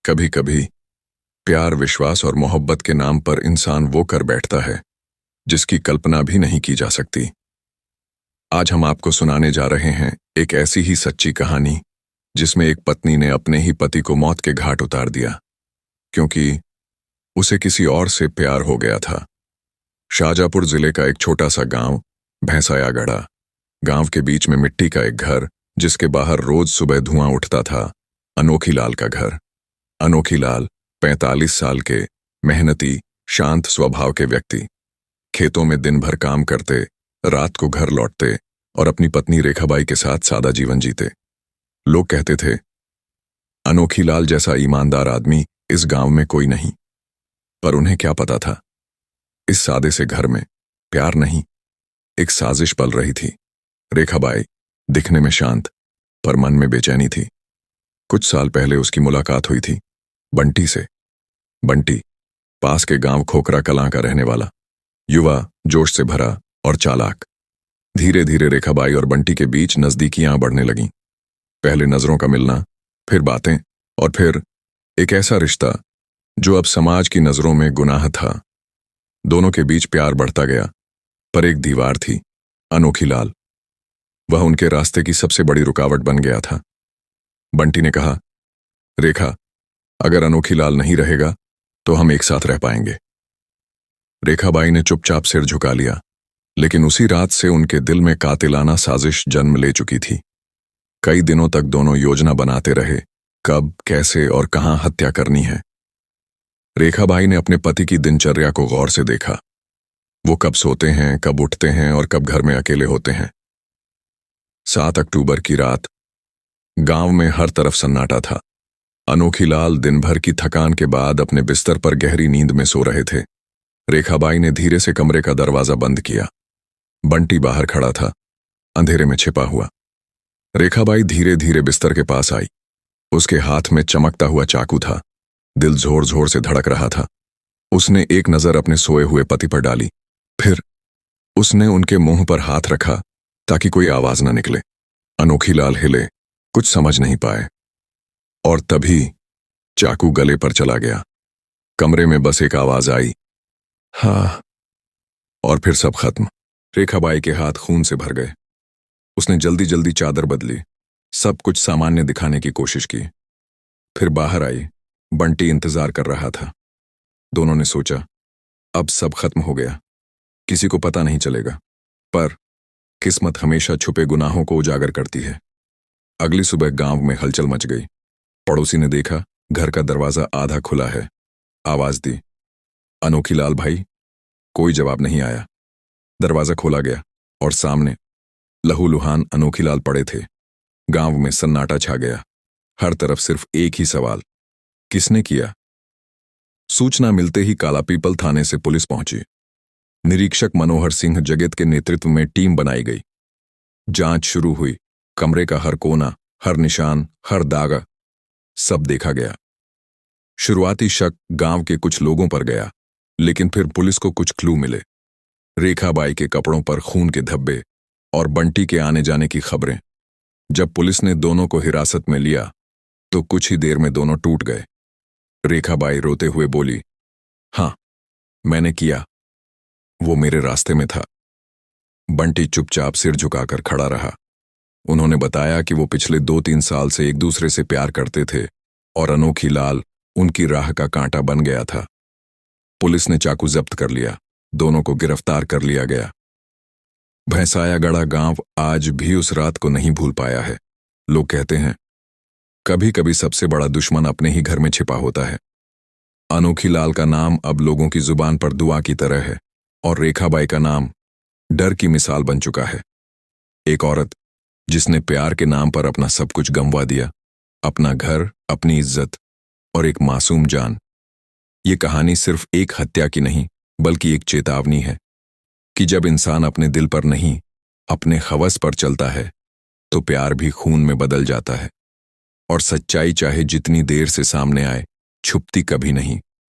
कभी कभी प्यार, विश्वास और मोहब्बत के नाम पर इंसान वो कर बैठता है जिसकी कल्पना भी नहीं की जा सकती। आज हम आपको सुनाने जा रहे हैं एक ऐसी ही सच्ची कहानी जिसमें एक पत्नी ने अपने ही पति को मौत के घाट उतार दिया क्योंकि उसे किसी और से प्यार हो गया था। शाहजहांपुर जिले का एक छोटा सा गांव भैंसायागढ़ा। गांव के बीच में मिट्टी का एक घर जिसके बाहर रोज सुबह धुआं उठता था। अनोखी लाल का घर। अनोखी लाल 45 साल के मेहनती, शांत स्वभाव के व्यक्ति खेतों में दिन भर काम करते, रात को घर लौटते और अपनी पत्नी रेखाबाई के साथ सादा जीवन जीते। लोग कहते थे, अनोखी लाल जैसा ईमानदार आदमी इस गांव में कोई नहीं। पर उन्हें क्या पता था, इस सादे से घर में प्यार नहीं, एक साजिश पल रही थी। रेखाबाई दिखने में शांत पर मन में बेचैनी थी। कुछ साल पहले उसकी मुलाकात हुई थी बंटी से। बंटी पास के गांव खोखरा कलां का रहने वाला युवा, जोश से भरा और चालाक। धीरे धीरे रेखाबाई और बंटी के बीच नजदीकियां बढ़ने लगीं। पहले नजरों का मिलना, फिर बातें और फिर एक ऐसा रिश्ता जो अब समाज की नजरों में गुनाह था। दोनों के बीच प्यार बढ़ता गया, पर एक दीवार थी, अनोखी लाल। वह उनके रास्ते की सबसे बड़ी रुकावट बन गया था। बंटी ने कहा, रेखा, अगर अनोखी लाल नहीं रहेगा तो हम एक साथ रह पाएंगे। रेखाबाई ने चुपचाप सिर झुका लिया, लेकिन उसी रात से उनके दिल में कातिलाना साजिश जन्म ले चुकी थी। कई दिनों तक दोनों योजना बनाते रहे, कब, कैसे और कहां हत्या करनी है। रेखाबाई ने अपने पति की दिनचर्या को गौर से देखा। वो कब सोते हैं, कब उठते हैं और कब घर में अकेले होते हैं। 7 अक्टूबर की रात गांव में हर तरफ सन्नाटा था। अनोखी लाल दिन भर की थकान के बाद अपने बिस्तर पर गहरी नींद में सो रहे थे। रेखाबाई ने धीरे से कमरे का दरवाजा बंद किया। बंटी बाहर खड़ा था, अंधेरे में छिपा हुआ। रेखाबाई धीरे धीरे बिस्तर के पास आई। उसके हाथ में चमकता हुआ चाकू था। दिल जोर जोर से धड़क रहा था। उसने एक नजर अपने सोए हुए पति पर डाली, फिर उसने उनके मुंह पर हाथ रखा ताकि कोई आवाज न निकले। अनोखी लाल हिले, कुछ समझ नहीं पाए, और तभी चाकू गले पर चला गया। कमरे में बस एक आवाज आई, हाँ, और फिर सब खत्म। रेखाबाई के हाथ खून से भर गए। उसने जल्दी जल्दी चादर बदली, सब कुछ सामान्य दिखाने की कोशिश की। फिर बाहर आई। बंटी इंतजार कर रहा था। दोनों ने सोचा, अब सब खत्म हो गया, किसी को पता नहीं चलेगा। पर किस्मत हमेशा छुपे गुनाहों को उजागर करती है। अगली सुबह गांव में हलचल मच गई। पड़ोसी ने देखा घर का दरवाजा आधा खुला है। आवाज दी, अनोखी लाल भाई। कोई जवाब नहीं आया। दरवाजा खोला गया और सामने लहूलुहान अनोखी लाल पड़े थे। गांव में सन्नाटा छा गया। हर तरफ सिर्फ एक ही सवाल, किसने किया? सूचना मिलते ही कालापीपल थाने से पुलिस पहुंची। निरीक्षक मनोहर सिंह जगत के नेतृत्व में टीम बनाई गई। जांच शुरू हुई। कमरे का हर कोना, हर निशान, हर दाग, सब देखा गया। शुरुआती शक गांव के कुछ लोगों पर गया, लेकिन फिर पुलिस को कुछ क्लू मिले। रेखाबाई के कपड़ों पर खून के धब्बे और बंटी के आने जाने की खबरें। जब पुलिस ने दोनों को हिरासत में लिया तो कुछ ही देर में दोनों टूट गए। रेखाबाई रोते हुए बोली, हाँ, मैंने किया, वो मेरे रास्ते में था। बंटी चुपचाप सिर झुकाकर खड़ा रहा। उन्होंने बताया कि वो पिछले 2-3 साल से एक दूसरे से प्यार करते थे और अनोखी लाल उनकी राह का कांटा बन गया था। पुलिस ने चाकू जब्त कर लिया। दोनों को गिरफ्तार कर लिया गया। भैंसायागढ़ा गांव आज भी उस रात को नहीं भूल पाया है। लोग कहते हैं, कभी कभी सबसे बड़ा दुश्मन अपने ही घर में छिपा होता है। अनोखी लाल का नाम अब लोगों की जुबान पर दुआ की तरह है और रेखाबाई का नाम डर की मिसाल बन चुका है। एक औरत जिसने प्यार के नाम पर अपना सब कुछ गंवा दिया, अपना घर, अपनी इज्जत और एक मासूम जान। ये कहानी सिर्फ एक हत्या की नहीं, बल्कि एक चेतावनी है कि जब इंसान अपने दिल पर नहीं, अपने हवस पर चलता है तो प्यार भी खून में बदल जाता है। और सच्चाई चाहे जितनी देर से सामने आए, छुपती कभी नहीं।